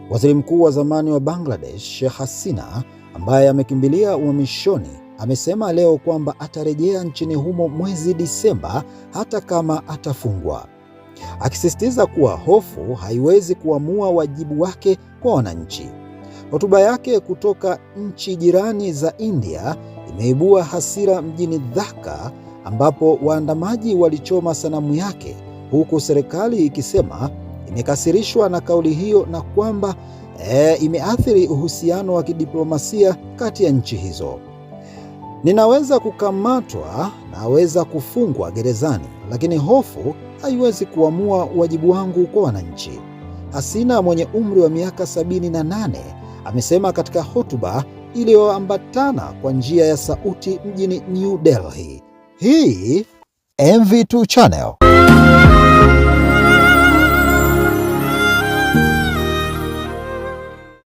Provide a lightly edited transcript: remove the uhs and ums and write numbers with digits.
Waziri Mkuu wa zamani wa Bangladesh, Sheikh Hasina, ambaye amekimbilia uhamishoni, amesema leo kwamba atarejea nchini humo mwezi Disemba hata kama atafungwa, akisisitiza kuwa hofu haiwezi kuamua wajibu wake kwa wananchi. Hotuba yake kutoka nchi jirani za India imeibua hasira mjini Dhaka, ambapo waandamaji walichoma sanamu yake, huku serikali ikisema imekasirishwa na kauli hiyo na kwamba imeathiri uhusiano wa kidiplomasia kati ya nchi hizo. Ninaweza kukamatwa, naweza kufungwa gerezani, lakini hofu haiwezi kuamua wajibu wangu kwa wananchi, Hasina mwenye umri wa miaka 78 amesema katika hotuba iliyoambatana kwa njia ya sauti mjini New Delhi. Hii MV2 Channel.